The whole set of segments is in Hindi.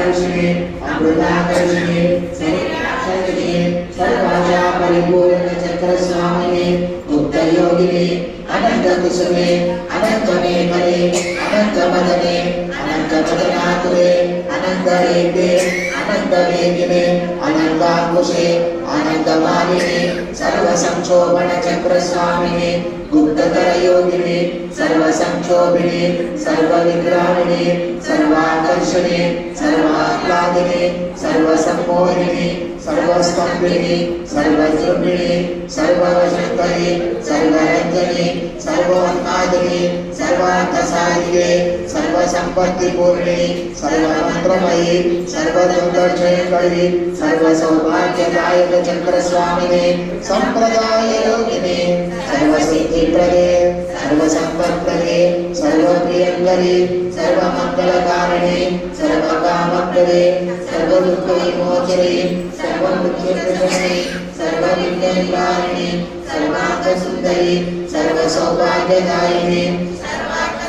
सर्वाकर्षिणे अमृताकर्षिणे सर्वाकर्षिणे सर्वाजा परिपूर्ण चक्र स्वामिने मुक्तयोगिने अनंत कुसुमे अनंत मेघले अनंत मदने अनंत मदनातुरे अनंत रेते अनंत वेगिने अनंताकुशे अनंत मालिने सर्व संक्षोभन चक्र स्वामिने गुप्ततर योगिने सर्व संक्षोभिने सर्व विग्रहिणे सर्वाकर्षणे सर्वाह्लादिने सर्व सम्मोहिने सर्वस्तंभिने सर्वद्रुमिणे सर्ववशंकरे सर्वरंजने सर्वोन्मादिने सर्वार्थसाधिके सर्वसंपत्तिपूर्णे सर्वमंत्रमयी सर्वदुर्दर्शनकरी सर्वसौभाग्यदायक चक्रस्वामिने संप्रदाय योगिने सर्वसिद्धिप्रदे सर्वसंपत्प्रदे सर्वप्रियंकरी सर्वमंगलकारिणे सर्वकामप्रदे सर्वदुःखविमोचने सर्वमुख्यप्रशस्ते सर्वविघ्ननिवारिणे सर्वार्थसुन्दरी सर्वसौभाग्यदायिने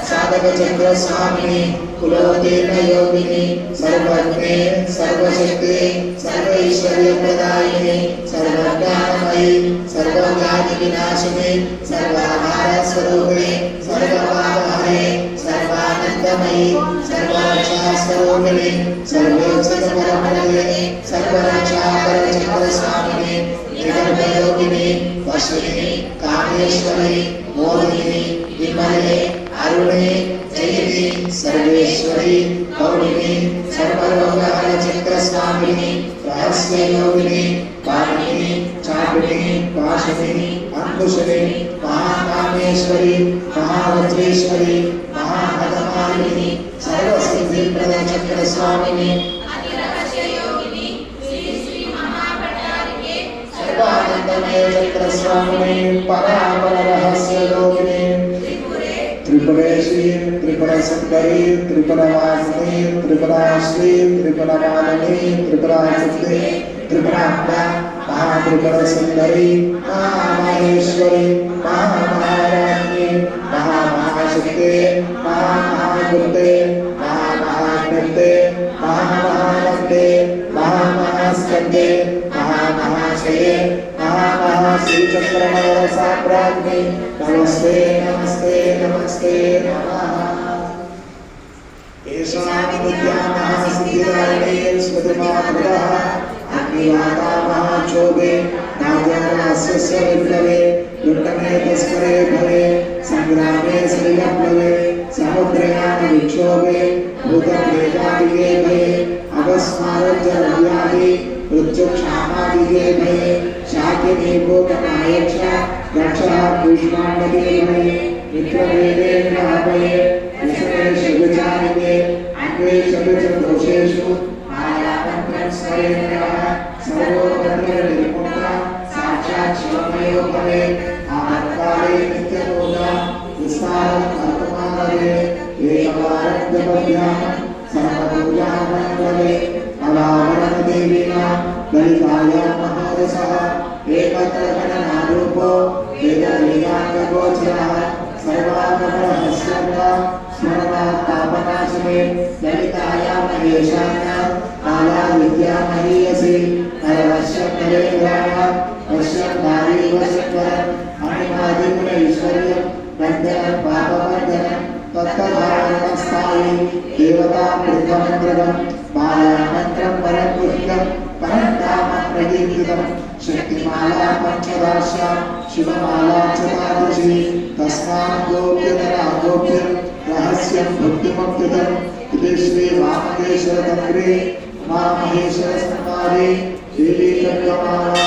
साधक चक्र स्वामिने कुलोतीर्ण योगिने सर्वज्ञे सर्वशक्ते सर्वैश्वर्य प्रदायिने सर्वज्ञानमयी सर्वव्याधि विनाशिने सर्वाधार स्वरूपिणे सर्वभावहरे सर्वानंदमयी सर्वरक्षा स्वरूपिणे सर्वोच्चतमरमणे सर्वरक्षाकर चक्र स्वामिने निर्भयोगिने वशिने कामेश्वरी मोहिनी विमले अरुणे जयिनी सर्वेश्वरी गौरिणी सर्वलोकहर चक्र स्वामिनी रहस्य योगिनी वाणिनी चापिनी पाशविनी अंकुशनी महाकामेश्वरी महावज्रेश्वरी महाभगवानिनी सर्वसिद्धिप्रद चक्र स्वामिनी सर्वानंदमय चक्र स्वामिनी परापर रहस्य योगिनी त्रिपुरेशी त्रिपुरसुंदरी त्रिपुरवासिनी त्रिपुराश्री त्रिपुरवादिनी त्रिपुराशक्ति त्रिपुराम्बा महात्रिपुरसुंदरी महामहेश्वरी महामहाराज्ञी महामहाशक्ति महामहागुप्ते महामहाज्ञप्ते महामहानंदे महामहास्कंदे महामहाशये महामहाश्रीचक्रमणि साम्राज्ञी नमस्ते नमस्ते नमस्ते नमः। एषा विद्या महासिद्धिदायिनी स्मृतिमातृः अग्निवाता महाचोभे नागरास्य विप्लवे लुट्टने तस्करे भवे संग्रामे श्रीलप्लवे समुद्रयान विक्षोभे भूतप्रेतादिगे भये अवस्मारज्जरव्याधि उच्चक्षामादिगे भये शाकिनी भूतनायक्ष रक्षा पुष्पाण्डगे भये मित्रवेदे भये विषये शुभचारिणे अन्वे शुभचदोषेषु मायामन्त्रं स्मरेन्द्रः सर्वोपद्रवनिर्मुक्तः साक्षात् शिवमयो भवे आपत्काले नित्यबोधा विस्तारं कर्तुमानवे एकवारं जपध्यानं सर्वपूजामण्डले अलावरणदेवीना ललिताया महारसः एकत्र गणनारूपो वेदवेदान्तगोचरः सर्वागमरहस्यः स्मरणात्तापनाशिने ललिताया महेशान्या काला विद्या महीयसी नरवश्यकलेन्द्राः वश्यकारी वशकरम् अणिमादिगुणैश्वर्यं बन्धनं पापवर्धनं तत्तद्धारणस्थायि देवता पृथमन्त्रं मायामन्त्रं परमगुह्यं परमधामं प्रकीर्तितं शक्तिमाला पंचदास्या शिवमाला चतादशी तस्मात् गोप्यतरा गोप्यं रहस्यं भक्तिमुक्तिदम् इति श्री वामकेश्वर तन्त्रे उमामहेश्वर संवादे श्रीकल्पमाला